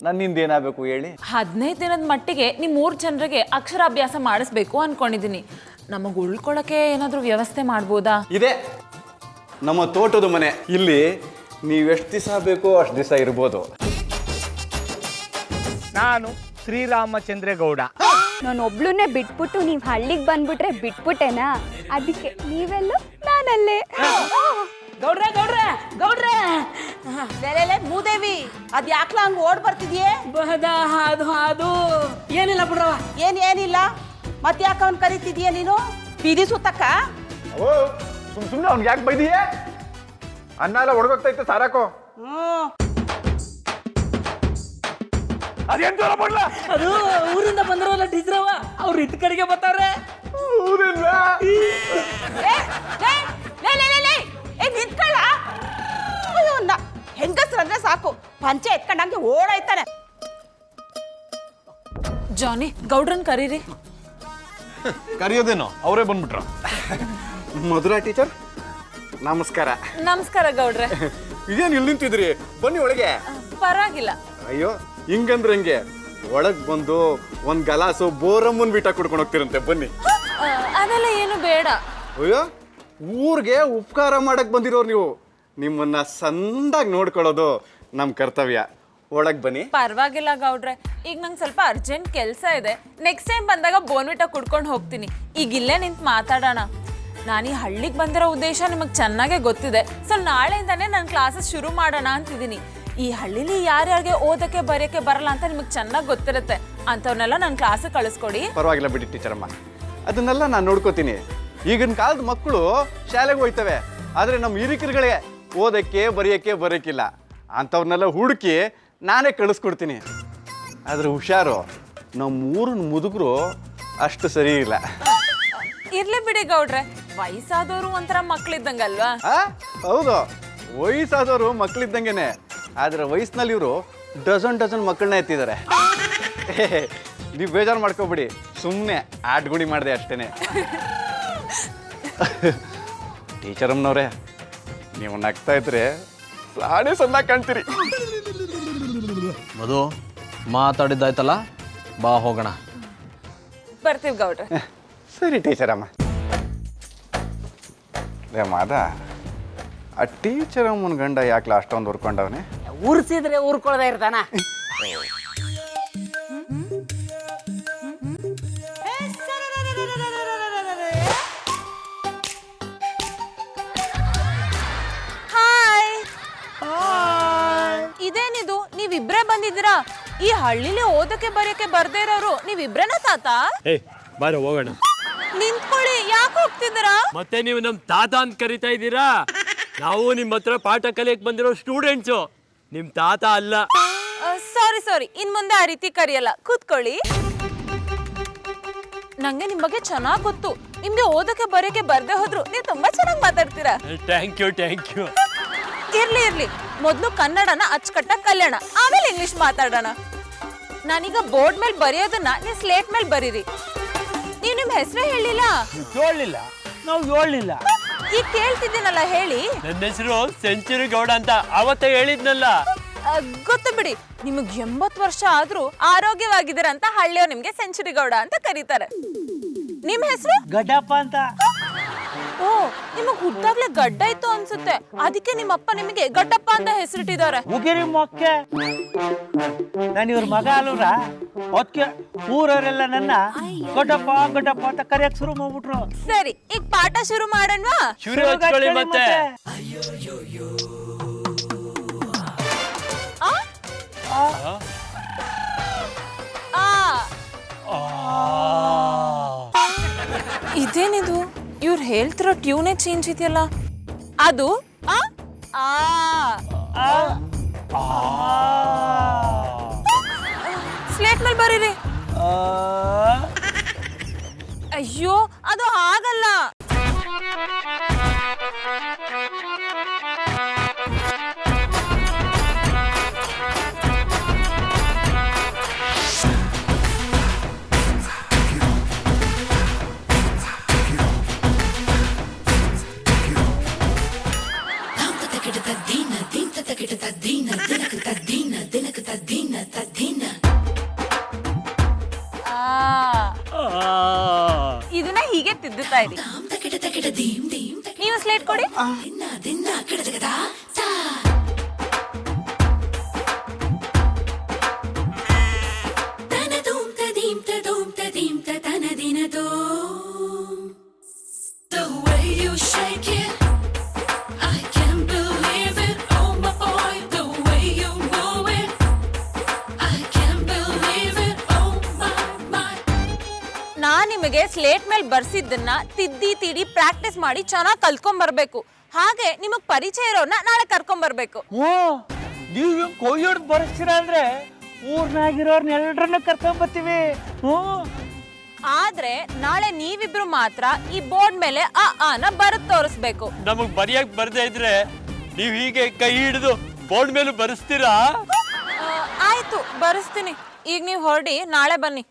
ನನ್ನಿಂದ ಏನಾಗಬೇಕು ಹೇಳಿ? 15 ದಿನದ ಮಟ್ಟಿಗೆ ನಿಮ್ಮ 3 ಜನರಿಗೆ ಅಕ್ಷರಾಭ್ಯಾಸ ಮಾಡಿಸ್ಬೇಕು ಅನ್ಕೊಂಡಿದ್ದೀನಿ. ನಮಗೆ ಉಳ್ಕೊಳಕ್ಕೆ ಏನಾದರೂ ವ್ಯವಸ್ಥೆ ಮಾಡ್ಬೋದಾ? ಇದೆ, ನಮ್ಮ ತೋಟದ ಮನೆ. ಇಲ್ಲಿ ನೀವೆಷ್ಟು ದಿವಸ ಬೇಕೋ ಅಷ್ಟು ದಿವಸ ಇರ್ಬೋದು. ನಾನು ಶ್ರೀರಾಮಚಂದ್ರೇಗೌಡ. ನಾನೊಬ್ಳನ್ನೇ ಬಿಟ್ಬಿಟ್ಟು ನೀವು ಹಳ್ಳಿಗೆ ಬಂದ್ಬಿಟ್ರೆ ಬಿಟ್ಬಿಟ್ಟೆನಾ? ಅದಕ್ಕೆ ನೀವೆಲ್ಲೂ ನಾನಲ್ಲೇ. ಗೌಡ್ರೆ ಗೌಡ್ರೆ ಗೌಡ್ರೆ ಮೂದೇವಿ ಅದ್ ಯಾಕ್ಲ ಹಂಗ ಓಡ್ ಬರ್ತಿದ್ಯೆ? ಅದು ಏನಿಲ್ಲ ಬಿಡ್ರವ. ಏನಿಲ್ಲ ಮತ್ ಯಾಕ ಅವ್ನ್ ಕರಿತಿದ್ಯೆ ನೀನು? ಬೀದಿ ಸುತ್ತಕ್ಕ? ಸುಮ್ನೆ ಅವ್ನಿಗೆ ಯಾಕೆ ಬೈದಿಯೇ? ಅನ್ನ ಎಲ್ಲ ಒಡಗೋಗ್ತಾ ಇತ್ತು ಸಾರಾಕೋ. ಅದೇನ್ ಜೋರ ಮಾಡ್ಲ? ಅದು ಊರಿಂದ ಬಂದಿರೋಲ್ಲ ಟೀಚರವ, ಅವ್ರು ಇದ್ ಕಡೆಗೆ ಬರ್ತಾವ್ರೆ. ನಿಂತ್ಕೊಳ್ಳ, ಹೆಂಗಸ್ರಂದ್ರೆ ಸಾಕು ಪಂಚೆ ಎತ್ಕೊಂಡಂಗೆ ಓಡಾಯ್ತಾನೆ. ಜಾನಿ, ಗೌಡ್ರನ್ ಕರೀರಿ. ಕರೆಯೋದೇನೋ, ಅವರೇ ಬಂದ್ಬಿಟ್ರ. ಮಧುರಾ ಟೀಚರ್ ನಮಸ್ಕಾರ. ನಮಸ್ಕಾರ ಗೌಡ್ರೆ. ಇದೇನು ಇಲ್ಲಿ ನಿಂತಿದ್ರಿ? ಬನ್ನಿ ಒಳಗೆ. ಪರವಾಗಿಲ್ಲ. ಅಯ್ಯೋ ಹಿಂಗಂದ್ರೆ ಹೆಂಗೆ? ಒಳಗ್ ಬಂದು ಒಂದ್ ಗಲಾಸು ಬೋರಮ್ಮನ್ ಬಿಟ್ಟ ಕುಡ್ಕೊಂಡು ಹೋಗ್ತಿರಂತೆ, ಬನ್ನಿ. ಅದೆಲ್ಲ ಏನು ಬೇಡ. ಅಯ್ಯೋ, ಊರ್ಗೆ ಉಪಕಾರ ಮಾಡಕ್ ಬಂದಿರೋರು ನೀವು. ನಿಮ್ಮನ್ನ ಸಂದಾಗಿ ನೋಡ್ಕೊಳ್ಳೋದು ನಮ್ ಕರ್ತವ್ಯ. ಒಳಗ್ ಬನ್ನಿ. ಪರವಾಗಿಲ್ಲ ಗೌಡ್ರೆ, ಈಗ ನಂಗೆ ಸ್ವಲ್ಪ ಅರ್ಜೆಂಟ್ ಕೆಲಸ ಇದೆ. ನೆಕ್ಸ್ಟ್ ಟೈಮ್ ಬಂದಾಗ ಬೋನ್ವಿಟ ಕುಡ್ಕೊಂಡು ಹೋಗ್ತೀನಿ. ಈಗ ಇಲ್ಲೇ ನಿಂತು ಮಾತಾಡೋಣ. ನಾನು ಈ ಹಳ್ಳಿಗೆ ಬಂದಿರೋ ಉದ್ದೇಶ ನಿಮಗೆ ಚೆನ್ನಾಗೇ ಗೊತ್ತಿದೆ. ಸೊ ನಾಳೆಯಿಂದಾನೇ ನಾನು ಕ್ಲಾಸಸ್ ಶುರು ಮಾಡೋಣ ಅಂತಿದ್ದೀನಿ. ಈ ಹಳ್ಳಿಲಿ ಯಾರ್ಯಾರಿಗೆ ಓದಕ್ಕೆ ಬರೆಯೋಕ್ಕೆ ಬರಲ್ಲ ಅಂತ ನಿಮಗೆ ಚೆನ್ನಾಗಿ ಗೊತ್ತಿರುತ್ತೆ. ಅಂಥವ್ರನ್ನೆಲ್ಲ ನನ್ನ ಕ್ಲಾಸಿಗೆ ಕಳಿಸ್ಕೊಡಿ. ಪರವಾಗಿಲ್ಲ ಬಿಡಿ ಟೀಚರಮ್ಮ, ಅದನ್ನೆಲ್ಲ ನಾನು ನೋಡ್ಕೋತೀನಿ. ಈಗಿನ ಕಾಲದ ಮಕ್ಕಳು ಶಾಲೆಗೆ ಹೋಯ್ತವೆ, ಆದರೆ ನಮ್ಮ ಹಿರಿಕರುಗಳಿಗೆ ಓದಕ್ಕೆ ಬರೆಯೋಕ್ಕಿಲ್ಲ. ಅಂಥವ್ರನ್ನೆಲ್ಲ ಹುಡುಕಿ ನಾನೇ ಕಳಿಸ್ಕೊಡ್ತೀನಿ. ಆದ್ರೆ ಹುಷಾರು, ನಮ್ಮ ಊರಿನ ಮುದುಗರು ಅಷ್ಟು ಸರಿ ಇಲ್ಲ. ಇರ್ಲಿ ಬಿಡಿ ಗೌಡ್ರೆ, ವಯಸ್ಸಾದವರು ಒಂಥರ ಮಕ್ಳಿದ್ದಂಗಲ್ವಾ? ಹೌದು, ವಯಸ್ಸಾದವರು ಮಕ್ಕಳಿದ್ದಂಗೆನೆ. ಆದ್ರೆ ವಯಸ್ಸಿನಲ್ಲಿ ಇವರು ಡಜನ್ ಮಕ್ಕಳನ್ನ ಎತ್ತಿದ್ದಾರೆ. ನೀವು ಬೇಜಾರು ಮಾಡ್ಕೋಬಿಡಿ, ಸುಮ್ಮನೆ ಆಟ್ಗುಡಿ ಮಾಡಿದೆ ಅಷ್ಟೇನೆ. ಟೀಚರಮ್ಮನವ್ರೆ, ನೀವು ನಗ್ತಾ ಇದ್ರೆ ಸಾಡೆ ಸಣ್ಣ ಕಾಣ್ತೀರಿ. ಮಧು, ಮಾತಾಡಿದ್ದಾಯ್ತಲ್ಲ, ಬಾ ಹೋಗೋಣ. ಬರ್ತೀವಿ ಗೌಡ್ರೆ. ಸರಿ ಟೀಚರಮ್ಮ. ಮಾದ, ಆ ಟೀಚರಮ್ಮನ ಗಂಡ ಯಾಕ್ಲ ಅಷ್ಟೊಂದು ಹುರ್ಕೊಂಡವನೆ? ಉರ್ಸಿದ್ರೆ ಉರ್ಕೊಳ್ದೇ ಇರ್ತಾನ. ಇದೇನಿದು, ನೀವಿಬ್ರೇ ಬಂದಿದ್ದೀರಾ? ಈ ಹಳ್ಳಿಲಿ ಓದಕ್ಕೆ ಬರೆಯಕ್ಕೆ ಬರ್ದೇ ಇರೋರು ನೀವಿಬ್ರೇನ ತಾತ? ಬಾರೋ ಹೋಗೋಣ. ನಿಂತ್ಕೊಳ್ಳಿ, ಯಾಕೆ ಹೋಗ್ತಿದ್ದೀರಾ? ಮತ್ತೆ ನೀವು ನಮ್ ತಾತ ಅಂತ ಕರಿತಾ ಇದ್ದೀರಾ? ನಾವು ನಿಮ್ಮ ಹತ್ರ ಪಾಠ ಕಲಿಯಕ್ ಬಂದಿರೋ ಸ್ಟೂಡೆಂಟ್ಸು, ನಿಮ್ ತಾತ ಅಲ್ಲ. ಸಾರಿ, ಇನ್ ಮುಂದೆ ಆ ರೀತಿ ಕರೆಯಲ್ಲ. ಕೂತ್ಕೊಳ್ಳಿ. ನಂಗೆ ನಿಮ್ ಬಗ್ಗೆ ಚೆನ್ನಾಗ್ ಗೊತ್ತು. ನಿಮ್ಗೆ ಓದಕ್ಕೆ ಬರೆಯಕ್ಕೆ ಬರ್ದೇ ಹೋದ್ರು ನೀವು ತುಂಬಾ ಚೆನ್ನಾಗಿ ಮಾತಾಡ್ತೀರಾ. Thank you. ಇರ್ಲಿ, ಮೊದ್ಲು ಕನ್ನಡನ ಅಚ್ಚುಕಟ್ಟಾಗಿ ಕಲ್ಯಾಣ, ಆಮೇಲೆ ಇಂಗ್ಲಿಷ್ ಮಾತಾಡೋಣ. ನಾನೀಗ ಬೋರ್ಡ್ ಮೇಲೆ ಬರೆಯೋದನ್ನ ನೀವು ಸ್ಲೇಟ್ ಮೇಲೆ ಬರೀರಿ. ನೀವು ನಿಮ್ ಹೆಸರೇ ಹೇಳಿಲ್ಲ. ನಾವು ಹೇಳಿಲ್ಲ. ಈಗ ಕೇಳ್ತಿದ್ದೀನಲ್ಲ, ಹೇಳಿ. ನನ್ನ ಹೆಸರು ಸೆಂಚುರಿ ಗೌಡ ಅಂತ ಅವತ್ತೇ ಹೇಳಿದ್ನಲ್ಲ. ಗೊತ್ತು ಬಿಡಿ, ನಿಮಗ್ 80 ವರ್ಷ ಆದ್ರೂ ಆರೋಗ್ಯವಾಗಿದ್ದೀರ ಅಂತ ಹಳ್ಳಿಯವ್ರು ನಿಮ್ಗೆ ಸೆಂಚುರಿ ಗೌಡ ಅಂತ ಕರೀತಾರೆ. ನಿಮ್ ಹೆಸರು ಗಡ್ಡಪ್ಪ ಅಂತ. ಓ, ನಿಮಗ್ ಹುಟ್ಟಾಗ್ಲೇ ಗಡ್ಡ ಇತ್ತು ಅನ್ಸುತ್ತೆ, ಅದಕ್ಕೆ ನಿಮ್ಮಪ್ಪ ನಿಮಗೆ ಗಡ್ಡಪ್ಪ ಅಂತ ಹೆಸರಿಟ್ಟಿದ್ದಾರೆ. ಮುಗಿರಿ ಮೊಕ್ಕೆ, ನಾನು ಇವ್ರ ಮಗ ಅಲ್ವ್ರ. ಅದಕ್ಕೆ ಊರವರೆಲ್ಲ ನನ್ನ ಗಡ್ಡಪ್ಪ ಅಂತ ಕರೆಯಕ್ ಶುರು ಮಾಡ್ಬಿಟ್ರು. ಸರಿ, ಈಗ ಪಾಠ ಶುರು ಮಾಡೋಣವಾ? ಶುರು ಹಚ್ಕೊಳ್ಳಿ ಮತ್ತೆ. ಇದೇನಿದು, ಇವ್ರು ಹೇಳ್ತಿರೋ ಟ್ಯೂನೇ ಚೇಂಜ್ ಇದೆಯಲ್ಲ. ಅದು ಸ್ಲೇಟ್ ಮೇಲೆ ಬರೀರಿ. ಅಯ್ಯೋ, ಅದು ಹಾಗಲ್ಲ. ತದ್ದೀನ ದಿನಕ ತದ್ದೀನ ದಿನಕ ತದ್ದೀನ ಬರ್ತಾ ಇರಿ. ನೀವು ಸ್ಲೇಟ್ ಕೊಡಿ. ನಾನ್ ನಿಮಗೆ ಸ್ಲೇಟ್ ಮೇಲೆ ಬರ್ಸಿದ್ದನ್ನ ತಿದ್ದಿ ತೀಡಿ ಪ್ರಾಕ್ಟೀಸ್ ಮಾಡಿ ಚೆನ್ನಾಗಿ ಕಲ್ತ್ಕೊಂಡ್ ಬರ್ಬೇಕು. ಹಾಗೆ ನಿಮಗ್ ಪರಿಚಯ ಇರೋರ್ನ ನಾಳೆ ಕರ್ಕೊಂಡ್ ಬರ್ಬೇಕು. ಓ ನೀವು ಕೊಯ್ಯೋಡ್ ಬರ್ಸ್ತೀರ ಅಂದ್ರೆ ಊರ್ನಾಗಿರೋರ್ನ ಎಲ್ಲರನ್ನ ಕರ್ಕೊಂಡ್ ಬರ್ತೀವಿ. ಆದ್ರೆ ನಾಳೆ ನೀವಿಬ್ರು ಮಾತ್ರ ಈ ಬೋರ್ಡ್ ಮೇಲೆ ನ ಬರದ್ ತೋರಿಸ್ಬೇಕು. ನಮಗ್ ಬರೆಯಕ್ ಬರ್ದೇ ಇದ್ರೆ ನೀವ್ ಹೀಗೆ ಕೈ ಹಿಡಿದು ಬೋರ್ಡ್ ಮೇಲೂ ಬರೆಸ್ತೀರಾ? ಆಯ್ತು, ಬರೆಸ್ತೀನಿ. ಈಗ ನೀವು ಹೊರಡಿ, ನಾಳೆ ಬನ್ನಿ.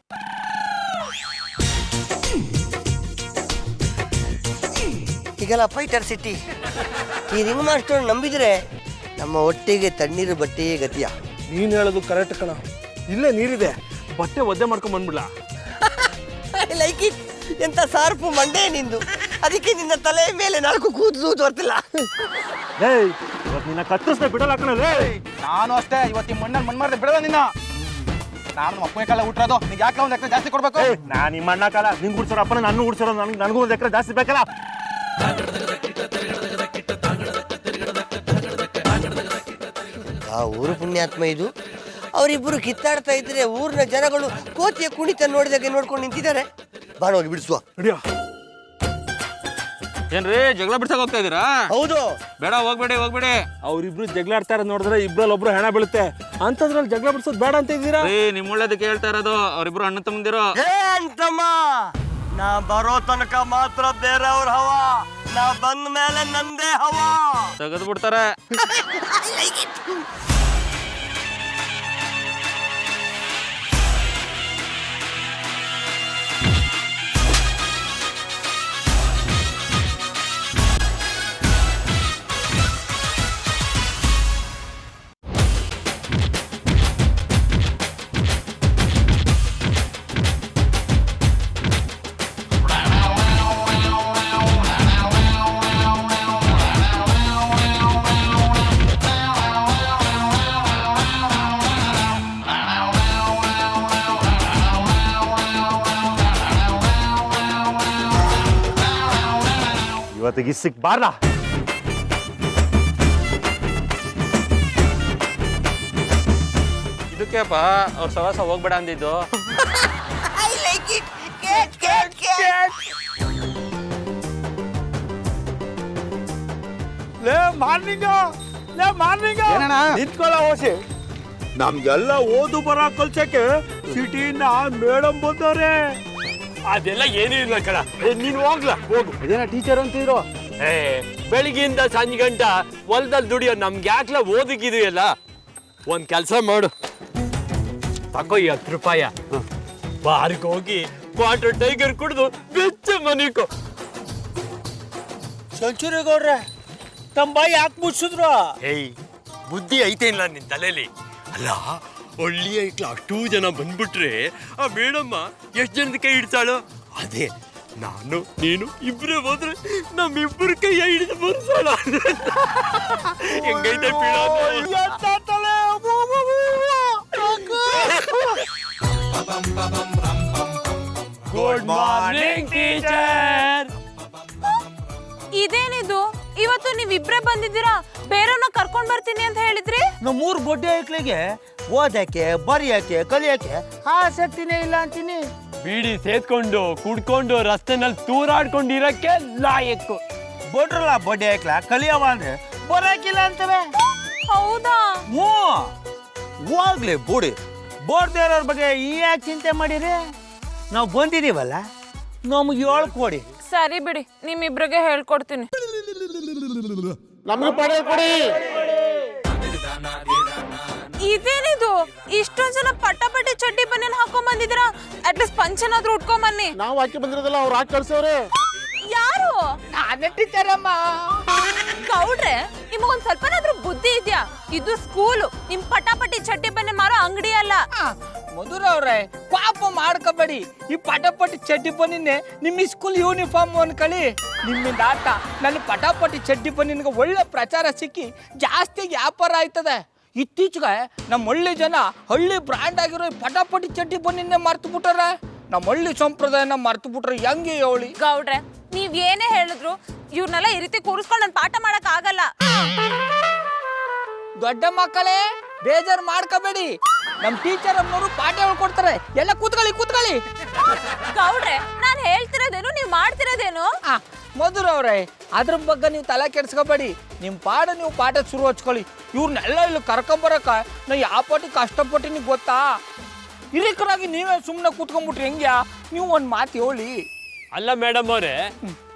ಈಗೆಲ್ಲ ಫೈಟರ್ ಸಿಟಿ ಈ ರಿಂಗ್ ಮಾಸ್ಟರ್ ನಂಬಿದ್ರೆ ನಮ್ಮ ಹೊಟ್ಟೆಗೆ ತಣ್ಣೀರು ಬಟ್ಟೆಯೇ ಗತಿಯ. ನೀನು ಹೇಳೋದು ಕರೆಕ್ಟ್ ಕಣ. ಇಲ್ಲೇ ನೀರಿದೆ, ಬಟ್ಟೆ ಒದ್ದೆ ಮಾಡ್ಕೊಂಡ್ ಬಂದ್ಬಿಡ್ಲ. Like it. ಎಂತ ಸಾರ್ಪು ಮಂಡೆ ನಿಂದು, ಅದಕ್ಕೆ ನಿನ್ನ ತಲೆ ಮೇಲೆ 4 ಕೂದಲು ಬರ್ತಿಲ್ಲ. ಇವತ್ತು ನಿನ್ನ ಕತ್ತರಿಸ್ದೆ ಬಿಡಲ್ಲ ಕಣಲೇ. ನಾನು ಅಷ್ಟೇ, ಇವತ್ತು ಮಣ್ಣಲ್ಲಿ ಮಣ್ಣು ಮಾಡಿದೆ ಬಿಡಲ್ಲ ನಿನ್ನ. ನಾನು ನಮ್ಮ ಅಪ್ಪನ ಕಾಲ ಹುಟ್ಟಿರೋದು, ನೀನು ಯಾಕೆ ಒಂದು ಎಕರೆ ಜಾಸ್ತಿ ಕೊಡ್ಬೇಕು? ನಾನು ನಿಮ್ಮ ಅಣ್ಣ ಕಾಲ ನಿಂಗೆ ಗುಡ್ಸೋರು ಅಪ್ಪನ ನಾನು ಗುಡ್ಸೋರು, ನನಗೂ ಒಂದು ಎಕರೆ ಜಾಸ್ತಿ ಬೇಕಲ್ಲ. ಆ ಊರು ಪುಣ್ಯಾತ್ಮ ಇದು. ಅವರಿಬ್ಬರು ಕಿತ್ತಾಡ್ತಾ ಇದ್ರೆ ಊರಿನ ಜನಗಳು ಕೋತಿಯ ಕುಣಿತ ನೋಡಿದಾಗೆ ನೋಡ್ಕೊಂಡು ನಿಂತಿದ್ದಾರೆ. ಬಾಣ ಹೋಗಿ ಬಿಡಿಸುವ. ಏನ್ರಿ ಜಗಳ ಬಿಡ್ಸಕ್ ಹೋಗ್ತಾ ಇದೀರಾ? ಹೌದು. ಬೇಡ, ಹೋಗ್ಬೇಡಿ. ಅವ್ರಿಬ್ರು ಜಗಳಾಡ್ತಾ ಇರೋದು ನೋಡಿದ್ರೆ ಇಬ್ರಲ್ಲಿ ಒಬ್ರು ಹೆಣ ಬೀಳುತ್ತೆ ಅಂತದ್ರಲ್ಲಿ ಜಗಳ ಬಿಡ್ಸೋದು ಬೇಡ ಅಂತ ಇದ್ದೀರಾ? ನಿಮ್ ಒಳ್ಳೇದಕ್ಕೆ ಹೇಳ್ತಾ ಇರೋದು. ಅವ್ರಿಬ್ರು ಅಣ್ಣ ತಮ್ಮಂದಿರು. ಅಂತಮ್ಮ, ನಾ ಬರೋ ತನಕ ಮಾತ್ರ ಬೇರೆಯವ್ರ ಹವಾ, ನಾ ಬಂದ ಮೇಲೆ ನಂದೇ ಹವಾ. ತೆಗೆದು ಬಿಡ್ತಾರೆ. ಇವತ್ತಿಗೆ ಸಿಕ್ಬಾರ್ದ. ಇದಕ್ಕೆಪ್ಪ ಅವ್ರ ಸವಾಸ ಹೋಗ್ಬೇಡ ಅಂದಿದ್ದು. ನಿಂತ್ಕೊಳ್ಳ ಹೋಸಿ. ನಮ್ಗೆಲ್ಲ ಓದು ಬರ ಕಲ್ಸಕ್ಕೆ ಸಿಟಿಯಿಂದ ಮೇಡಮ್ ಬಂದವ್ರೆ. ಅದೆಲ್ಲ ಏನೂ ಇಲ್ಲ ಕಣ. ನೀನ್ ಹೋಗ್ಲ, ಹೋಗು. ಅದೇನ ಟೀಚರ್ ಅಂತಿದ್ರು. ಬೆಳಿಗ್ಗೆಯಿಂದ ಸಂಜೆ ಗಂಟ ಹೊಲದಲ್ಲಿ ದುಡಿಯೋ ನಮ್ಗೆ ಯಾಕ್ಲ ಓದಕ್ಕಿದೆಯಲ್ಲ. ಒಂದ್ ಕೆಲಸ ಮಾಡು, ತಗೋ ಈ 10 ರೂಪಾಯಿ. ಬಾರಿಗೆ ಹೋಗಿ ಕ್ವಾರ್ಟರ್ ಟೈಗರ್ ಕುಡಿದು ಬೆಚ್ಚ ಮನಿಕೋ. ಸೆಂಚುರಿ ಗೌಡ್ರೆ, ತಮ್ಮ ಬಾಯಿ ಯಾಕೆ ಮುಚ್ಚಿದ್ರು? ಏಯ್, ಬುದ್ಧಿ ಐತೆ ಇಲ್ಲ ನಿನ್ ತಲೆಯಲ್ಲಿ? ಅಲ್ಲ, ಒಳ್ಳೆಯ ಇಟ್ಲ ಅಷ್ಟೂ ಜನ ಬಂದ್ಬಿಟ್ರೆ ಆ ಮೇಡಮ್ಮ ಎಷ್ಟು ಜನದ ಕೈ ಹಿಡ್ಸಾಳು? ಅದೇ ನಾನು ನೀನು ಇಬ್ಬರೇ ಹೋದ್ರೆ ನಮ್ಮಿಬ್ಬರ ಕೈ ಹಿಡಿದು ಬರ್ಸಾಳ. ಹೆಂಗೈತೆ ಗುಡ್ ಮಾರ್ನಿಂಗ್ ಟೀಚರ್. ಇದೇನಿದು, ಇವತ್ತು ನೀವಿಬ್ರೇ ಬಂದಿದ್ದೀರಾ? ಬೇರೆಯವ್ರನ್ನ ಕರ್ಕೊಂಡ್ ಬರ್ತೀನಿ ಅಂತ ಹೇಳಿದ್ರಿ. ನಮ್ಮೂರ್ ಬೊಡ್ಡೆ ಐಕ್ಳಿಗೆ ಓದಕ್ಕೆ ಬರೆಯಕ್ಕೆ ಕಲಿಯಕ್ಕೆ ಆಸಕ್ತಿನೇ ಇಲ್ಲ ಅಂತೀನಿ. ಬೀಡಿ ಸೇದ್ಕೊಂಡು ಕುಡ್ಕೊಂಡು ರಸ್ತೆನಲ್ಲಿ ತೂರಾಡ್ಕೊಂಡಿರಕ್ಕೆ ಲಾಯಕ್ಕು. ಬೊಡ್ರಲ್ಲ ಬೊಡ್ಡೆ ಐಕ್ಲ ಕಲಿಯವ ಅಂದ್ರೆ ಬರಕಿಲ್ಲ ಅಂತವೆ. ಹೌದಾ? ಹ್ಞೂ, ಹೋಗ್ಲಿ ಬುಡಿ. ಬೋರ್ದೇ ಇರೋರ್ ಬಗ್ಗೆ ಈ ಯಾಕೆ ಚಿಂತೆ ಮಾಡಿರಿ? ನಾವು ಬಂದಿದೀವಲ್ಲ, ನಮ್ಗೆ ಹೇಳ್ಕೊಡಿ. ಸರಿ ಬಿಡಿ, ನಿಮ್ಮಿಬ್ರಿಗೆ ಹೇಳ್ಕೊಡ್ತೀನಿ. ನಮ್ಗೆ ಪಡೆ ಕೊಡಿ. ಇದೇನಿದು, ಇಷ್ಟೊಂದ್ ಜನ ಪಟ್ಟಾಪಟ್ಟಿ ಚಡ್ಡಿ ಬನ್ನೇನ್ ಹಾಕೊಂಡ್ ಬಂದಿದ್ದೀರಾ? ಅಟ್ಲೀಸ್ಟ್ ಪಂಚನಾದ್ರೂ ಉಟ್ಕೊಂಡ್ ಬನ್ನಿ. ನಾವು ಹಾಕಿ ಬಂದಿರೋದಲ್ಲ, ಅವ್ರು ಹಾಕಿ ಕಳ್ಸವ್ರೆ. ಯಾರು? ನಾನೇ ಟೀಚರ್ ಅಮ್ಮ. ಗೌಡ್ರೆ, ನಿಮಗೊಂದ್ ಸ್ವಲ್ಪನಾದ್ರೂ ಬುದ್ಧಿ ಇದ್ಯಾ? ಇದು ಸ್ಕೂಲು ನಿಮ್ ಪಟಾಪಟಿ ಚಡ್ಡಿ ಬನ್ನಿ ಮಾರೋ ಅಂಗಡಿ ಅಲ್ಲ. ಮಧುರ ಅವ್ರೆ ಪಾಪ ಮಾಡ್ಕೋಬೇಡಿ. ಈ ಪಟಾಪಟಿ ಚಡ್ಡಿ ಬನ್ನಿನೇ ನಿಮ್ಮ ಸ್ಕೂಲ್ ಯೂನಿಫಾರ್ಮ್ ಅನ್ಕೊಳ್ಳಿ. ನಿಮ್ಮಿಂದ ಆಟ ನನ್ನ ಪಟಾಪಟಿ ಚಡ್ಡಿ ಬನ್ನಿನ್ಗೆ ಒಳ್ಳೆ ಪ್ರಚಾರ ಸಿಕ್ಕಿ ಜಾಸ್ತಿ ವ್ಯಾಪಾರ ಆಯ್ತದೆ. ಇತ್ತೀಚೆಗೆ ನಮ್ಮ ಹಳ್ಳಿ ಜನ ಹಳ್ಳಿ ಬ್ರ್ಯಾಂಡ್ ಆಗಿರೋ ಈ ಪಟಾಪಟಿ ಚಡ್ಡಿ ಬನ್ನಿನೇ ಮರ್ತು ಬಿಟ್ಟಾರೆ. ನಮ್ಮ ಹಳ್ಳಿ ಸಂಪ್ರದಾಯನ ಮರ್ತು ಬಿಟ್ರೆ ಹೆಂಗೆ ಹೇಳಿ? ಗೌಡ್ರೆ ನೀವ್ ಏನೇ ಹೇಳಿದ್ರು ಇವ್ರನ್ನೆಲ್ಲ ಈ ರೀತಿ ಕೂರಿಸ್ಕೊಂಡು ನನ್ ಪಾಠ ಮಾಡಕ್ ಆಗಲ್ಲ. ದೊಡ್ಡ ಮಕ್ಕಳೇ ಬೇಜಾರು ಮಾಡ್ಕೋಬೇಡಿ. ನಮ್ಮ ಟೀಚರ್ ಅಮ್ಮನವರು ಪಾಠ ಹೇಳ್ಕೊಡ್ತಾರೆ. ಎಲ್ಲ ಕೂತ್ಕೊಳ್ಳಿ. ಗೌಡ್ರೆ ನಾನ್ ಹೇಳ್ತಿರೋದೇನು ನೀವ್ ಮಾಡ್ತಿರೋದೇನು? ಮಧುರ ಅವ್ರೆ ಅದ್ರ ಬಗ್ಗೆ ನೀವು ತಲೆ ಕೆಡ್ಸ್ಕೋಬೇಡಿ. ನಿಮ್ಮ ನೀವು ಪಾಠ ಶುರು ಹಚ್ಕೊಳ್ಳಿ. ಇವ್ರನ್ನೆಲ್ಲ ಇಲ್ಲಿ ಕರ್ಕೊಂಬರಕ ನಾ ಯಾವ ಪಾಟಿ ಕಷ್ಟಪಟ್ಟಿನಿ ಗೊತ್ತಾ? ಹಿರಿಕರಾಗಿ ನೀವೇ ಸುಮ್ಮನೆ ಕೂತ್ಕೊಂಡ್ಬಿಟ್ರಿ ಹೆಂಗ್ಯಾ? ನೀವು ಒಂದು ಮಾತು ಹೇಳಿ. ಅಲ್ಲ ಮೇಡಮ್ ಅವರೇ,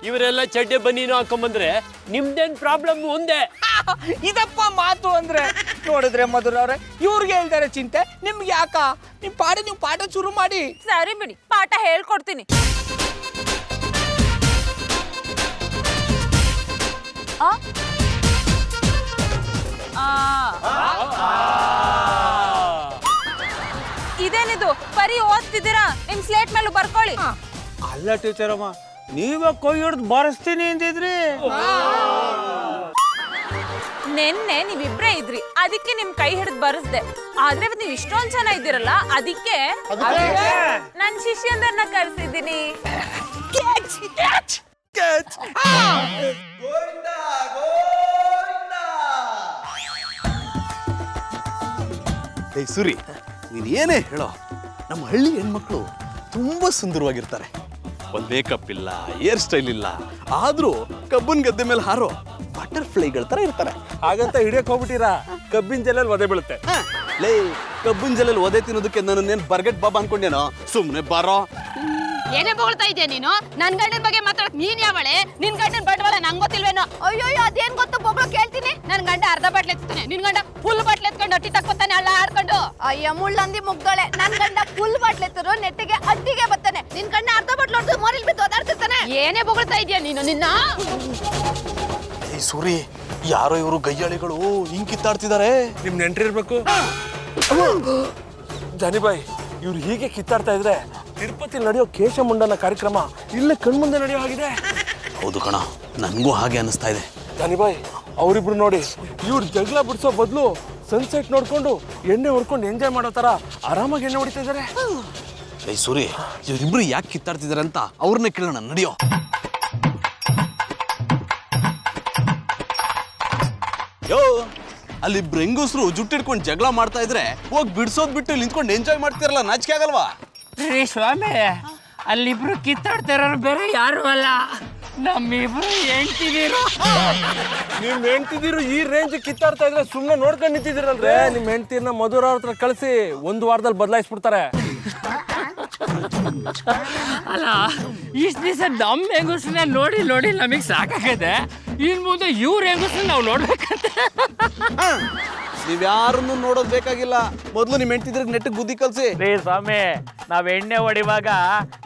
ಇವರೆಲ್ಲ ಚಡ್ಡಿ ಬನ್ನೀನು ಹಾಕೊಂಬಂದ್ರೆ ನಿಮ್ದೇನ್ ಪ್ರಾಬ್ಲಮ್ ಒಂದೇ. ಇದಪ್ಪ ಮಾತು ಅಂದ್ರೆ. ನೋಡಿದ್ರೆ ಮಧುರ ಅವ್ರೆ ಇವ್ರಿಗೆ ಹೇಳ್ತಾರೆ ಚಿಂತೆ, ನಿಮ್ಗೆ ಯಾಕ? ನೀವು ಪಾಠ ಶುರು ಮಾಡಿ. ಸರಿ ಬಿಡಿ, ಪಾಠ ಹೇಳ್ಕೊಡ್ತೀನಿ. ಇದೇನಿದು ಬರೀ ಓದ್ತಿದ್ದೀರಾ? ನಿಮ್ ಸ್ಲೇಟ್ ಮೇಲೂ ಬರ್ಕೊಳ್ಳಿ. ಅಲ್ಲ ಟೀಚರಮ್ಮ, ನೀವೇ ಕೈ ಹಿಡ್ದು ಬಾರಿಸ್ತೀನಿ ಅಂದಿದ್ರಿ. ನೆನ್ನೆ ನೀವಿಬ್ರೇ ಇದ್ರಿ, ಅದಕ್ಕೆ ನಿಮ್ ಕೈ ಹಿಡಿದು ಬರೆಸ್ದೆ. ಆದ್ರೆ ಇವತ್ತು ನೀವ್ ಇಷ್ಟೊಂದ್ ಜನ ಇದ್ದೀರಲ್ಲ, ಅದಕ್ಕೆ ನನ್ ಶಿಷ್ಯಂದರ್ನ ಕರ್ಸಿದ್ದೀನಿ. ಸುರಿ, ನೀನ್ ಏನೇ ಹೇಳೋ, ನಮ್ಮ ಹಳ್ಳಿ ಹೆಣ್ಮಕ್ಳು ತುಂಬಾ ಸುಂದರವಾಗಿರ್ತಾರೆ. ಒಂದ್ ಮೇಕಪ್ ಇಲ್ಲ, ಹೇರ್ ಸ್ಟೈಲ್ ಇಲ್ಲ, ಆದ್ರೂ ಕಬ್ಬನ್ ಗದ್ದೆ ಮೇಲೆ ಹಾರೋ ಬಟರ್ಫ್ಲೈಗಳ ತರ ಇರ್ತಾರೆ. ಹಾಗಂತ ಹಿಡಿಯಕ್ ಹೋಗ್ಬಿಟ್ಟಿರಾ? ಕಬ್ಬಿನ ಜಲಲ್ಲಿ ಒದೆ ಬೀಳುತ್ತೆ. ಲೇ, ಕಬ್ಬನ್ ಜಲಲ್ಲಿ ಒದೆ ತಿನ್ನೋದಕ್ಕೆ ನನ್ನನ್ನೇನ್ ಬರ್ಗೆಟ್ ಬಾಬಾ ಅನ್ಕೊಂಡೇನೋ? ಸುಮ್ನೆ ಬಾರೋ. ಏನೇ ಬೋಳ್ತಾ ಇದೆಯಾ ನೀನು? ನನ್ ಗಂಡನ ಬಗ್ಗೆ ಮಾತಾಡಕ್ ನೀನ್ ಯಾವಳೆ? ನಿನ್ ಗಂಡನ ಬಂಡವಾಳ ನಂಗೆ ಗೊತ್ತಿಲ್ವೇನೋ? ಅಯ್ಯೋ ಅದೇನ್ ಗೊತ್ತು ಬೊಗಳು ಕೇಳ್ತೀನಿ. ನನ್ ಗಂಡ ಅರ್ಧ ಬಾಟ್ಲೆ ಎತ್ತಾನೆ, ನಿನ್ ಗಂಡ ಫುಲ್ ಬಾಟ್ಲೆ ಎತ್ಕೊಂಡು ಅಟ್ಟಿ ತಕ್ಕೊತಾನೆ ಅಲ್ಲ ಆಡ್ಕೊಂಡು. ಅಯ್ಯ ಮುಳ್ಳಂದಿ ಮುಗ್ದೋಳೆ. ನನ್ ಗಂಡ ಫುಲ್ ಬಾಟ್ಲೆ ಎತ್ತರು ನೆಟ್ಟಿಗೆ ಅಡ್ಡಿಗೆ ಬರ್ತಾನೆ. ನಿನ್ ಗಂಡ ಅರ್ಧ ಬಾಟ್ಲು ಹೊಡೆದು ಮೋರಿಲ್ ಬಿದ್ದು ಓದಾಡ್ತಿರ್ತಾನೆ. ಏನೇ ಬೋಳ್ತಾ ಇದೆಯಾ ನೀನು? ನಿನ್ನ ಸೂರಿ, ಯಾರೋ ಇವರು ಗಯ್ಯಾಳಿಗಳು ಹಿಂಗ್ ಕಿತ್ತಾಡ್ತಿದ್ದಾರೆ. ನಿಮ್ ನೆಂಟ್ರಿರ್ಬೇಕು. ಜಾನಿಬಾಯಿ, ಇವ್ರು ಹೀಗೆ ಕಿತ್ತಾಡ್ತಾ ಇದ್ರೆ ತಿರುಪತಿ ನಡೆಯೋ ಕೇಶಮುಂಡನ ಕಾರ್ಯಕ್ರಮ ಇಲ್ಲೇ ಕಣ್ಮುಂದೆ ನಡೆಯೋ ಹಾಗಿದೆ. ಹೌದು ಕಣ, ನನ್ಗೂ ಹಾಗೆ ಅನಿಸ್ತಾ ಇದೆ. ಜಾನಿಬಾಯಿ, ಅವರಿಬ್ರು ನೋಡಿ ಇವ್ರು ಜಗಳ ಬಿಡಿಸೋ ಬದಲು ಸನ್ಸೆಟ್ ನೋಡ್ಕೊಂಡು ಎಣ್ಣೆ ಹೊಡ್ಕೊಂಡು ಎಂಜಾಯ್ ಮಾಡೋ ತರ ಆರಾಮಾಗಿ ಎಣ್ಣೆ ಹೊಡಿತಾ ಇದಾರೆ. ಸೂರಿ, ಇವರಿಬ್ರು ಯಾಕೆ ಕಿತ್ತಾಡ್ತಿದಾರೆ ಅಂತ ಅವ್ರನ್ನ ಕೇಳೋಣ, ನಡೆಯೋ. ಯೋ, ಅಲ್ಲಿಬ್ರು ಹೆಂಗಸರು ಜುಟ್ಟಿಡ್ಕೊಂಡು ಜಗಳ ಮಾಡ್ತಾ ಇದ್ರೆ ಹೋಗಿ ಬಿಡ್ಸೋದ್ ಬಿಟ್ಟು ನಿಂತ್ಕೊಂಡು ಎಂಜಾಯ್ ಮಾಡ್ತಿರಲ್ಲ, ನಾಚಿಕೆ ಆಗಲ್ವಾ? ರೀ ಸ್ವಾಮಿ, ಅಲ್ಲಿಬ್ರು ಕಿತ್ತಾಡ್ತಿರೋರು ಬೇರೆ ಯಾರು ಅಲ್ಲ, ನಮ್ಮಿಬ್ರು ಹೆಂಡ್ತಿದೀರು. ನಿಮ್ ಹೆಂಡ್ತಿದಿರು ಈ ರೇಂಜ್ ಕಿತ್ತಾಡ್ತಾ ಇದ್ರೆ ಸುಮ್ನೆ ನೋಡ್ಕೊಂಡು ನಿಂತಿದ್ದೀರಲ್ರೇ. ನಿಮ್ ಹೆಂಡ್ತಿನ ಮಧುರ ಅವ್ರ ಹತ್ರ ಕಳಿಸಿ 1 ವಾರದಲ್ಲಿ ಬದಲಾಯಿಸ್ಬಿಡ್ತಾರೆ. ಅಲ್ಲ, ಇಷ್ಟು ದಿವಸ ನಮ್ಮ ಹೆಂಗಸನ್ನ ನೋಡಿ ನಮಗೆ ಸಾಕಾಗದೆ. ಇನ್ ಮುಂದೆ ಇವ್ರ ಹೆಂಗಸನ್ನ ನಾವು ನೋಡ್ಬೇಕಂತ. ನೀವ್ಯಾರನ್ನು ನೋಡೋದ್ ಬೇಕಾಗಿಲ್ಲ, ಮೊದ್ಲು ನಿಮ್ ಹೆಂಡ್ತಿದ್ರೆ ನೆಟ್ಟಿಗೆ ಬುದ್ಧಿ ಕಲ್ಸಿ. ರೇ ಸ್ವಾಮಿ, ನಾವ್ ಎಣ್ಣೆ ಹೊಡಿವಾಗ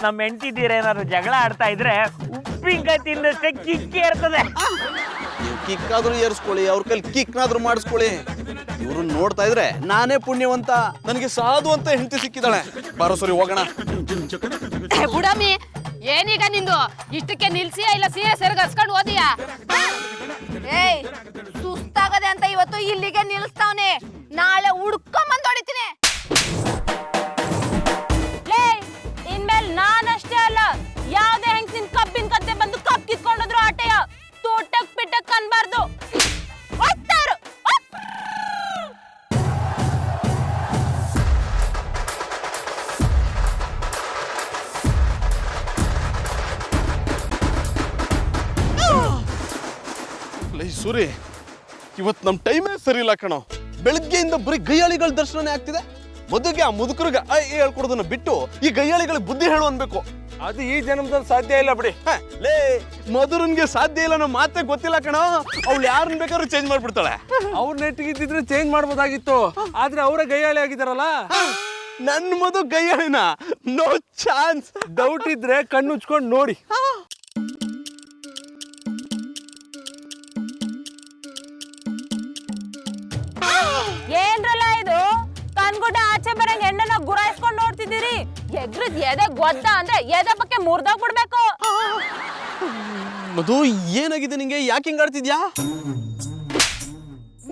ನಮ್ ಹೆಂಡ್ತಿದ್ದೀರೇನಾದ್ರು ಜಗಳ ಆಡ್ತಾ ಇದ್ರೆ ಉಪ್ಪಿನಕಾಯಿ ತಿನ್ನಷ್ಟೇ ಕಿಕ್ಕಿ ಇರ್ತದೆ. ನೀವು ಕಿಕ್ಕಾದ್ರೂ ಏರ್ಸ್ಕೊಳ್ಳಿ, ಅವ್ರ ಕೈಲಿ ಕಿಕ್ನಾದ್ರೂ ಮಾಡಿಸ್ಕೊಳ್ಳಿ. ಇವ್ರನ್ನ ನೋಡ್ತಾ ಇದ್ರೆ ನಾನೇ ಪುಣ್ಯವಂತ, ನನಗೆ ಸಾಧು ಅಂತ ಹೆಂಡತಿ ಸಿಕ್ಕಿದಾಳೆ. ಬಾರೋ ಸರಿ ಹೋಗೋಣ. ಬುಡಮಿ, ಏನೀಗ ನಿಂದು? ಇಷ್ಟಕ್ಕೆ ನಿಲ್ಸಿಯಾ ಇಲ್ಲ ಸೀರೆ ಸೆರಗ ಹಸ್ಕೊಂಡು ಓದಿಯಾ? ಏಯ್, ಸುಸ್ತಾಗದೆ ಅಂತ ಇವತ್ತು ಇಲ್ಲಿಗೆ ನಿಲ್ಸ್ತಾವನೆ. ನಾಳೆ ಹುಡ್ಕೊಂಬಂದು ಹೊಡಿತೀನಿ. ಇನ್ಮೇಲೆ ನಾನಷ್ಟೇ ಅಲ್ಲ, ಯಾವ್ದೇ ಹೆಂಗ್ ನಿನ್ ಕಬ್ಬಿನ ಕತ್ತೆ ಬಂದು ಕಬ್ ಕಿತ್ಕೊಂಡೋದ್ರು ಆಟೆಯ ತೋಟಕ್ ಪಿಟ್ಟಕ್ ಅನ್ಬಾರ್ದು. ಸೂರಿ, ಇವತ್ತು ನಮ್ ಟೈಮೇ ಸರಿ ಇಲ್ಲ ಕಣೋ. ಬೆಳಗ್ಗೆಯಿಂದ ಬರೀ ಗಯ್ಯಾಳಿಗಳ ದರ್ಶನನೇ ಆಗ್ತಿದೆ. ಮೊದಲಿಗೆ ಆ ಮುದುಕರಿಗೆ ಹೇಳ್ಕೊಡೋದನ್ನ ಬಿಟ್ಟು ಈ ಗಯ್ಯಾಳಿಗಳಿಗೆ ಬುದ್ಧಿ ಹೇಳು ಅನ್ಬೇಕು. ಅದು ಈ ಜನ್ಮದಲ್ಲಿ ಸಾಧ್ಯ ಇಲ್ಲ ಬಿಡಿ. ಲೇ, ಮಧುರನ್ಗೆ ಸಾಧ್ಯ ಇಲ್ಲ ಅನ್ನೋ ಮಾತೇ ಗೊತ್ತಿಲ್ಲ ಕಣೋ. ಅವ್ಳು ಯಾರನ್ನ ಬೇಕಾದ್ರೂ ಚೇಂಜ್ ಮಾಡ್ಬಿಡ್ತಾಳೆ. ಅವ್ರ ನೆಟ್ಟಿಗಿದ್ದಿದ್ರೆ ಚೇಂಜ್ ಮಾಡ್ಬೋದಾಗಿತ್ತು, ಆದ್ರೆ ಅವರೇ ಗಯ್ಯಾಳಿ ಆಗಿದಾರಲ್ಲ. ನನ್ನ ಮಧು ಗಯ್ಯಾಳಿನ? No chance. ಡೌಟ್ ಇದ್ರೆ ಕಣ್ಣು ಉಚ್ಕೊಂಡು ನೋಡಿ. ಎಗ್ರದ್ ಎದೆ ಗೊದ್ದ ಅಂದ್ರೆ ಎದೆ ಬಗ್ಗೆ ಮುರ್ದೋಗ್ಬಿಡ್ಬೇಕು. ಮಧು ಏನಾಗಿದೆ ನಿಂಗೆ? ಯಾಕೆ ಹಿಂಗ್ ಆಡ್ತಿದ್ಯಾ?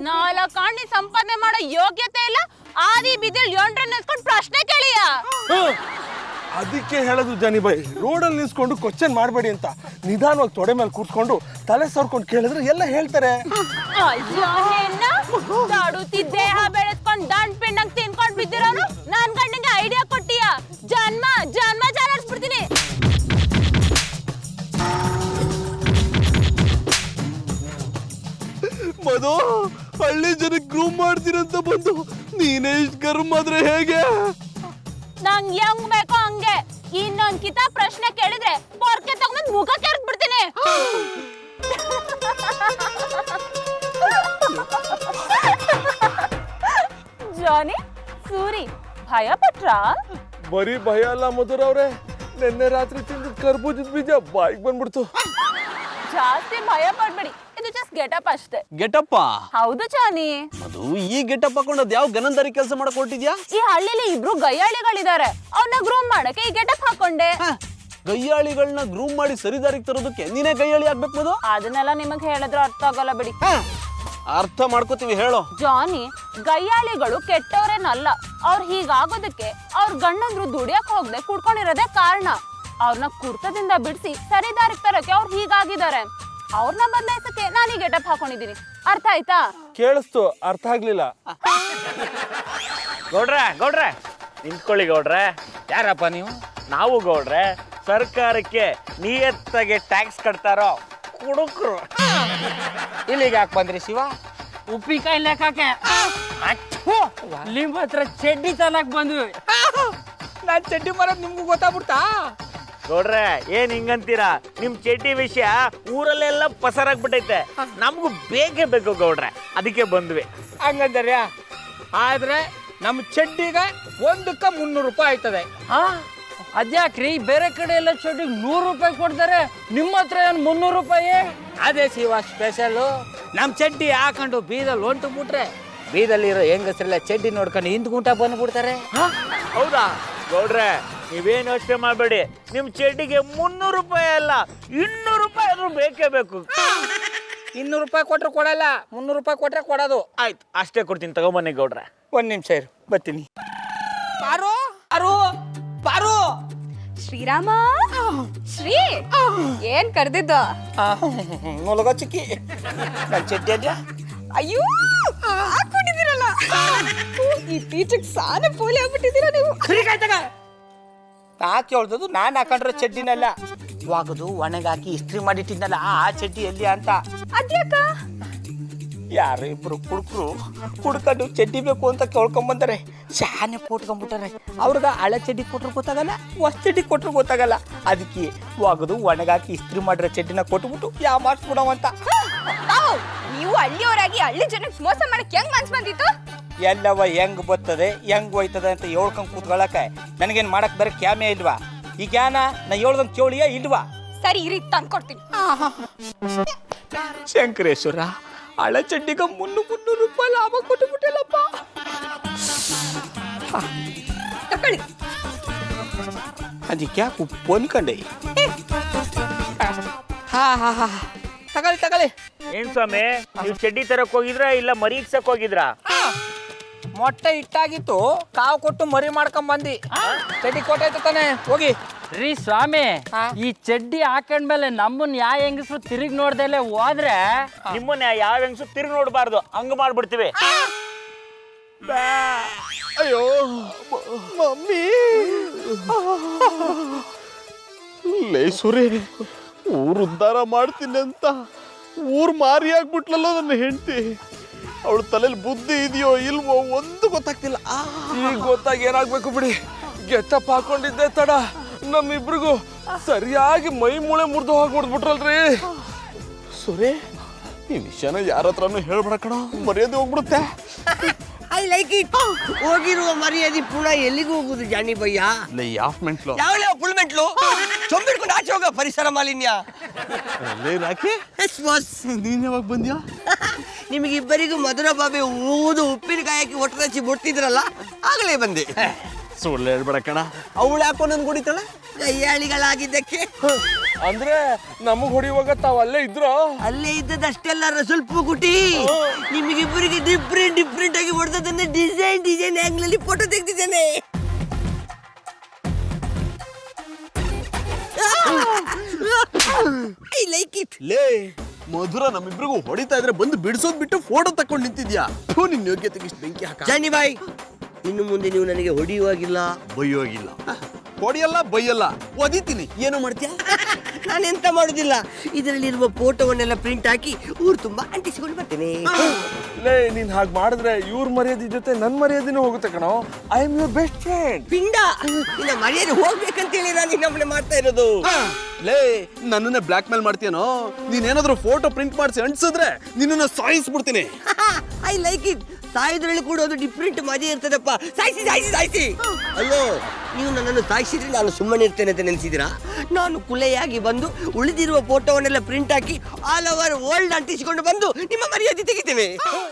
4 ಆಣಿ ಸಂಪಾದನೆ ಮಾಡೋ ಯೋಗ್ಯತೆ ಇಲ್ಲ, ಆದಿ ಬಿದಿಲ್ ಯೊಂಡ್ರ ನಿಲ್ಸ್ಕೊಂಡು ಪ್ರಶ್ನೆ ಕೇಳಿಯ. ಅದಕ್ಕೆ ಹೇಳೋದು ಜಾನಿಬಾಯಿ, ರೋಡಲ್ಲಿ ನಿಲ್ಸ್ಕೊಂಡು ಕ್ವಶನ್ ಮಾಡಬೇಡಿ ಅಂತ. ನಿಧಾನವಾಗಿ ತೊಡೆ ಮೇಲೆ ಕೂತ್ಕೊಂಡು ತಲೆ ಸವರ್ಕೊಂಡು ಕೇಳಿದ್ರೆ ಎಲ್ಲ ಹೇಳ್ತಾರೆ. ದಾಡುತ್ತಿ ದೇಹ ಬೆಳೆಸ್ಕೊಂಡು ದಂಡ್ ಪಿಂಡಂಗ್ ತಿನ್ಕೊಂಡ್ ಬಿದ್ದಿರೋನು ನನ್ ಗಂಡಿಗೆ ಐಡಿಯಾ ಕೊಟ್ಟಿಯ. ಜನ್ಮ ಜನ್ಮ ಜಾರಿಸ್ಬಿಡ್ತೀನಿ. ಮಧು, ಹಳ್ಳಿ ಜನಕ್ಕೆ ಗ್ರೂಮ್ ಮಾಡ್ತೀರಂತ ಬಂದು ನೀನೇ ಇಷ್ಟು ಗರ್ಮ್ ಆದ್ರೆ ಹೇಗೆ? ನಂಗ್ ಹೆಂಗ್ ಬೇಕೋ ಹಂಗೆ. ಇನ್ನೊಂದ್ ಕಿತ ಪ್ರಶ್ನೆ ಕೇಳಿದ್ರೆ ಪೊರ್ಕೆ ತಗೊಂಡ್ ಮುಖ ಕೆರ್ದ್ ಬಿಡ್ತೀನಿ. ಜಾನಿ, ಸೂರಿ ಭಯ ಪಟ್ರಾ? ಬರೀ ಭಯ ಅಲ್ಲ ಮಧುರ ಅವ್ರೆ, ನಿನ್ನೆ ರಾತ್ರಿ ತಿಂದ ಕರ್ಬೂಜದ ಬೀಜ ಬಾಯಿಗೆ ಬಂದ್ಬಿಡ್ತು. ಜಾಸ್ತಿ ಭಯ ಪಡ್ಬೇಡಿ, ಇದು ಜಸ್ಟ್ ಗೆಟಪ್ ಅಷ್ಟೇ. ಗೆಟಪ್ಪ? ಹೌದು ಜಾನಿ. ಮಧು, ಈ ಗೆಟಪ್ ಹಾಕೊಂಡು ಯಾವ ಗನಂದಾರಿ ಕೆಲಸ ಮಾಡಕ್ ಹೊರಟಿದ್ಯಾ? ಈ ಹಳ್ಳಿಲಿ ಇಬ್ರು ಗಯ್ಯಾಳಿಗಳಿದ್ದಾರೆ, ಅವ್ನ ಗ್ರೂಮ್ ಮಾಡಕ್ಕೆ ಈ ಗೆಟಪ್ ಹಾಕೊಂಡೆ. ಗಯ್ಯಾಳಿಗಳನ್ನ ಗ್ರೂಮ್ ಮಾಡಿ ಸರಿದಾರಿಗೆ ತರೋದಕ್ಕೆ ನೀನೇ ಗಯ್ಯಾಳಿ ಆಗ್ಬೇಕು ಮಧು? ಅದನ್ನೆಲ್ಲ ನಿಮಗ್ ಹೇಳಿದ್ರೆ ಅರ್ಥ ಆಗಲ್ಲ ಬಿಡಿ. ಅರ್ಥ ಮಾಡ್ಕೋತೀವಿ, ಹೇಳೋ. ಜಾನಿ, ಗಯ್ಯಾಳಿಗಳು ಕೆಟ್ಟವ್ರೇನಲ್ಲ. ಅವ್ರು ಹೀಗಾಗೋದಕ್ಕೆ ಅವ್ರ ಗಂಡಂದ್ರು ದುಡಿಯಕ್ ಹೋಗದೆ ಕುಡ್ಕೊಂಡಿರೋದೇ ಕಾರಣ. ಅವ್ರನ್ನ ಕುರ್ತದಿಂದ ಬಿಡಿಸಿ ಸರಿದಾರಿಗೆ ತರಕ್ಕೆ ಅವ್ರು ಹೀಗಾಗಿದ್ದಾರೆ. ಅವ್ರನ್ನ ಬದಲಾಯಿಸಕ್ಕೆ ನಾನು ಈ ಗೆಟಪ್ ಹಾಕೊಂಡಿದ್ದೀನಿ. ಅರ್ಥ ಆಯ್ತಾ? ಕೇಳಿಸ್ತು, ಅರ್ಥ ಆಗ್ಲಿಲ್ಲ. ಗೌಡ್ರೆ ನಿಂತ್ಕೊಳ್ಳಿ ಗೌಡ್ರೆ. ಯಾರಪ್ಪ ನೀವು? ನಾವು ಗೌಡ್ರೆ ಸರ್ಕಾರಕ್ಕೆ ನಿಯತ್ತಾಗಿ ಟ್ಯಾಕ್ಸ್ ಕಟ್ತಾರೋ ಕುಡುಕ್ರು. ಇಲ್ಲಿಗೆ ಯಾಕೆ ಬಂದ್ರಿ ಶಿವ? ಉಪ್ಪಿನಕಾಯಿ ಲೆಕ್ಕಕ್ಕೆ ನಿಮ್ಮ ಹತ್ರ ಚಡ್ಡಿ ತನಕ ಬಂದ್ವಿ. ನಾನ್ ಚಡ್ಡಿ ಮಾರೋದು ನಿಮ್ಗೂ ಗೊತ್ತಾಗ್ಬಿಡ್ತಾ? ಗೌಡ್ರೆ ಏನ್ ಹಿಂಗಂತೀರಾ? ನಿಮ್ ಚಡ್ಡಿ ವಿಷಯ ಊರಲ್ಲೆಲ್ಲ ಪಸರಾಗ್ಬಿಟ್ಟೈತೆ. ನಮಗೂ ಬೇಕೇ ಬೇಕು ಗೌಡ್ರೆ, ಅದಕ್ಕೆ ಬಂದ್ವಿ. ಹಂಗಂದ್ರೆ ಆದ್ರೆ ನಮ್ಮ ಚಡ್ಡಿಗೆ ಒಂದಕ್ಕೆ 300 ರೂಪಾಯಿ ಆಯ್ತದೆ. ಅದ್ಯಾಕ್ರಿ ಬೇರೆ ಕಡೆ ಎಲ್ಲ ಚಡ್ಡಿಗೆ 100 ರೂಪಾಯಿ ಕೊಡ್ತಾರೆ, ನಿಮ್ಮ ಹತ್ರ ಏನು 300 ರೂಪಾಯಿ? ಅದೇ ಶಿವ ಸ್ಪೆಷಲು. ನಮ್ಮ ಚಡ್ಡಿ ಹಾಕೊಂಡು ಬೀದಲ್ಲಿ ಹೊಂಟು ಬಿಟ್ರೆ ಬೀದಲ್ಲಿರೋ ಹೆಂಗಸರೆಲ್ಲ ಚಡ್ಡಿ ನೋಡ್ಕೊಂಡು ಹಿಂದ್ಗುಂಟ ಬಂದ್ಬಿಡ್ತಾರೆ. ಹೌದಾ ಗೌಡ್ರೆ? ನೀವೇನು ಯೋಚನೆ ಮಾಡಬೇಡಿ, ನಿಮ್ ಚಡ್ಡಿಗೆ 300 ರೂಪಾಯಿ ಅಲ್ಲ 200 ರೂಪಾಯಿ ಆದ್ರೂ ಬೇಕೇ ಬೇಕು. 200 ರೂಪಾಯಿ ಕೊಟ್ರೆ ಕೊಡಲ್ಲ, 300 ರೂಪಾಯಿ ಕೊಟ್ರೆ ಕೊಡೋದು. ಆಯ್ತು, ಅಷ್ಟೇ ಕೊಡ್ತೀನಿ, ತಗೊಂಬನ್ನಿ ಗೌಡ್ರೆ. 1 ನಿಮಿಷ ಇರು, ಬರ್ತೀನಿ. ಪಾರು ಪಾರು ಪಾರು. ಶ್ರೀರಾಮ, ಶ್ರೀ ಏನ್ ಕರ್ದಿದ್ದ? ಮೊಲಗ ಚಿಕ್ಕಿ ನನ್ನ ಚಡ್ಡಿ ಅಲ್ಲ. ಅಯ್ಯೋ, ಹಾಕೊಂಡಿದ್ದೀರಲ್ಲ, ಇತ್ತೀಚೆಗೆ ಸಾನೆ ಪೋಲಿ ಆಗ್ಬಿಟ್ಟಿದ್ದೀರ ನೀವು. ನಾ ಕೇಳ್ದದು ನಾನು ಹಾಕೊಂಡ್ರೆ ಚಡ್ಡಿನಲ್ಲ, ಒಗದು ಒಣಗಾಕಿ ಇಸ್ತ್ರಿ ಮಾಡಿಟ್ಟಿದ್ನಲ್ಲ ಆ ಚಡ್ಡಿ ಎಲ್ಲಿ ಅಂತ. ಅದ್ಯಾಕ? ಯಾರು ಇಬ್ರು ಕುಡ್ಕರು ಕುಡ್ಕೊಂಡು ಚಡ್ಡಿ ಬೇಕು ಅಂತ ಕೇಳ್ಕೊಂಬಂತಾರೆ. ಶಾನೆ ಕೊಟ್ಕೊಂಡ್ಬಿಟ್ಟಾರೆ. ಅವ್ರಿಗೆ ಹಳೆ ಚಡ್ಡಿ ಕೊಟ್ರು ಗೊತ್ತಾಗಲ್ಲ, ಹೊಸ ಚಡ್ಡಿ ಕೊಟ್ರು ಗೊತ್ತಾಗಲ್ಲ. ಅದಕ್ಕೆ ಒಗದು ಒಣಗಾಕಿ ಇಸ್ತ್ರಿ ಮಾಡಿರೋ ಚಡ್ಡಿನ ಕೊಟ್ಬಿಟ್ಟು ಯಾವ ಮಾಡಿಸ್ಬಿಡವಂತ. ನೀವು ಹಳ್ಳಿಯವರಾಗಿ ಹಳ್ಳಿ ಜನಕ್ಕೆ ಮೋಸ ಮಾಡಕ್ ಹೆಂಗ್ ಮನ್ಸ್ ಬಂದಿತ್ತು? ಎಲ್ಲವ ಹೆಂಗ್ ಬರ್ತದೆ ಹೆಂಗ್ ಹೋಯ್ತದೆ ಅಂತ ಹೇಳ್ಕೊಂಡ್ ಕೂತ್ಕೊಳ್ಳಕ ನನಗೇನ್ ಮಾಡಕ್ ಬರ ಕ್ಯಾಮೆ ಇಲ್ವಾ? ಈ ಜ್ಞಾನ ನಾ ಹೇಳ್ದಂಗ್ ಕೇಳಿಯಾ ಇಲ್ವಾ? ಸರಿ ಇರಿ, ತಂದ್ಕೊಡ್ತೀನಿ. ಶಂಕರೇಶ್ವರ, ಹಳೆ ಚಡ್ಡಿಗೆ 300 ರೂಪಾಯಿ ಲಾಭ ಕೊಟ್ಟುಬಿಟ್ಟಿಲ್ಲಪ್ಪ. ತಕೊಳ್ಳಿ. ಅದಕ್ಕೆ ಯಾಕೆ ಉಪ್ಪು ಅನ್ಕಂಡೆ? ತಗೊಳ್ಳಿ. ಏನ್ ಸ್ವಾಮಿ, ನೀವು ಚಡ್ಡಿ ತರಕ್ ಹೋಗಿದ್ರಾ ಇಲ್ಲ ಮರಿ ಇಕ್ಸಕ್ ಹೋಗಿದ್ರಾ? ಮೊಟ್ಟೆ ಇಟ್ಟಾಗಿತ್ತು, ಕಾವು ಕೊಟ್ಟು ಮರಿ ಮಾಡ್ಕೊಂಡ್ ಬಂದಿ. ಚಡ್ಡಿ ಕೊಟ್ಟಾಯ್ತು ತಾನೆ, ಹೋಗಿ. ರೀ ಸ್ವಾಮಿ, ಈ ಚಡ್ಡಿ ಹಾಕೊಂಡ್ಮೇಲೆ ನಮ್ಮನ್ನ ಯಾವ ಹೆಂಗಸರು ತಿರುಗಿ ನೋಡ್ದಲೆ ಹೋದ್ರೆ ನಿಮ್ಮನ್ನ ಯಾವ ಹೆಂಗಸು ತಿರುಗಿ ನೋಡ್ಬಾರ್ದು, ಹಂಗ ಮಾಡ್ಬಿಡ್ತೀವಿ. ಅಯ್ಯೋ ಮಮ್ಮಿ, ಲೇ ಸುರೇ, ಊರು ಉದ್ಧಾರ ಮಾಡ್ತೀನಿ ಅಂತ ಊರು ಮಾರಿ ಆಗ್ಬಿಟ್ಲಲ್ಲ ನನ್ನ ಹೆಂಡತಿ. ಅವಳ ತಲೆಯಲ್ಲಿ ಬುದ್ಧಿ ಇದೆಯೋ ಇಲ್ವೋ ಒಂದು ಗೊತ್ತಾಗ್ತಿಲ್ಲ. ಈಗ ಗೊತ್ತಾಗಿ ಏನಾಗ್ಬೇಕು ಬಿಡಿ. ಗೆಟಪ್ ಹಾಕೊಂಡಿದ್ದೆ ತಡ ನಮ್ಮಿಬ್ರಿಗೂ ಸರಿಯಾಗಿ ಮೈ ಮೂಳೆ ಮುರಿದು ಹೋಗ್ಬಿಡ್ಬಿಟ್ರಲ್ರಿ. ಸುರೇ, ಈ ವಿಷಯನ ಯಾರ ಹತ್ರನೂ ಹೇಳ್ಬೇಡ ಕಣ, ಮರ್ಯಾದೆ ಹೋಗ್ಬಿಡುತ್ತೆ. I like it. ಹೋಗಿರುವ ಮರ್ಯಾದೆ ಪುನಃ ಎಲ್ಲಿಗೂ ಹೋಗುದು ಜಾನಿ ಭಯ್ಯ? ಯಾವ ಮೆಂಟ್ಲು? ಯಾವ ಫುಲ್ ಮೆಂಟ್ಲು ಚೊಂಬಿಡ್ಕೊಂಡು ಆಚೆ ಹೋಗ, ಪರಿಸರ ಮಾಲಿನ್ಯ. ರಾಕಿ, ನೀನ್ ಯಾವಾಗ ಬಂದ್ಯಾ? ನಿಮಗಿಬ್ಬರಿಗೂ ಮಧುರ ಬಾಬೆ ಊದು ಉಪ್ಪಿನಕಾಯಿ ಹಾಕಿ ಒಟ್ಟು ಹಚ್ಚಿ ಬಿಡ್ತಿದ್ರಲ್ಲ, ಆಗಲೇ ಬಂದೆ. ಸುಳ್ಳು ಹೇಳ್ಬೇಡ ಕಣ. ಅವಳು ಯಾಕೋ ನನ್ಗೆ ಹೊಡಿತಾಳೆ? ಕೈಯಾಳಿಗಳಾಗಿದ್ದಕ್ಕೆ ಅಂದ್ರೆ ನಮಗ್ ಹೊಡಿಯುವಾಗ ತಾವ್ ಅಲ್ಲೇ ಇದ್ರೋ? ಅಲ್ಲೇ ಇದ್ದದಷ್ಟೆಲ್ಲ ಸ್ವಲ್ಪ ಗುಟಿ ನಿಮಗಿಬ್ಬರಿಗೆ ಡಿಫ್ರೆಂಟ್ ಆಗಿ ಹೊಡೆದದನ್ನ ಡಿಸೈನ್ ಆಂಗಲ್ ಅಲ್ಲಿ ಫೋಟೋ ತೆಗೆದಿದ್ದೇನೆ. I like it. ಲೇ ಮಧುರ, ನಮ್ಮಿಬ್ರಿಗೂ ಹೊಡಿತಾ ಇದ್ರೆ ಬಂದು ಬಿಡಿಸೋದ್ ಬಿಟ್ಟು ಫೋಟೋ ತಕೊಂಡ್ ನಿಂತಿದ್ಯಾ? ನಿನ್ ಯೋಗ್ಯತೆಗೆ ಇಷ್ಟು ಬೆಂಕಿ ಹಾಕ. ಜಾನಿ ಬಾಯ್, ಇನ್ನು ಮುಂದೆ ನೀವು ನನಗೆ ಹೊಡೆಯುವಾಗಿಲ್ಲ, ಬೈಯುವಾಗಿಲ್ಲ. ಹೊಡಿಯಲ್ಲ ಬೈಯಲ್ಲ, ಒದಿತೀನಿ. ಏನು ಮಾಡ್ತೀಯಾ? ನಾನೆಂತ ಮಾಡುದಿಲ್ಲ, ಇದರಲ್ಲಿರುವ ಫೋಟೋವನ್ನೆಲ್ಲ ಪ್ರಿಂಟ್ ಹಾಕಿ ಊರು ತುಂಬಾ ಅಂಟಿಸಿಕೊಂಡು ಬರ್ತೇನೆ. ಲೇ, ನೀನ್ ಹಾಗೆ ಮಾಡಿದ್ರೆ ಇವ್ರ ಮರ್ಯಾದೆ ಜೊತೆ ನನ್ ಮರ್ಯಾದೆನೂ ಹೋಗುತ್ತೆ ಕಣೋ. I am your best friend. ಪಿಂಡ, ನಿನ್ನ ಮರ್ಯಾದೆ ಹೋಗ್ಬೇಕಂತೇಳಿ ನಾನು ನಿನ್ನಮ್ಮನೆ ಮಾಡ್ತಾ ಇರೋದು. ಲೇ, ನನ್ನನ್ನೇ ಬ್ಲಾಕ್ ಮೇಲ್ ಮಾಡ್ತೀಯನೋ? ನೀನೇನಾದ್ರೂ ಫೋಟೋ ಪ್ರಿಂಟ್ ಮಾಡಿಸಿ ಅಂಟಿಸಿದ್ರೆ ನಿನ್ನನ್ನ ಸಾಯಿಸ್ಬಿಡ್ತೀನಿ. I like it. ಸಾಯಿದ್ರಲ್ಲಿ ಕೂಡ ಒಂದು ಡಿಫ್ರೆಂಟ್ ಮಜೆ ಇರ್ತದಪ್ಪ. ಸಾಯಿಸಿ. ಅಲ್ಲೋ, ನೀವು ನನ್ನನ್ನು ಸಾಯಿಸಿದ್ರೆ ನಾನು ಸುಮ್ಮನೆ ಇರ್ತೇನೆ ಅಂತ ನೆನೆಸಿದ್ದೀರಾ? ನಾನು ಕುಲೆಯಾಗಿ ಬಂದು ಉಳಿದಿರುವ ಫೋಟೋವನ್ನೆಲ್ಲ ಪ್ರಿಂಟ್ ಹಾಕಿ ಆಲ್ ಓವರ್ ವರ್ಲ್ಡ್ ಅಂಟಿಸಿಕೊಂಡು ಬಂದು ನಿಮ್ಮ ಮರ್ಯಾದೆ ತೆಗಿತೇನೆ.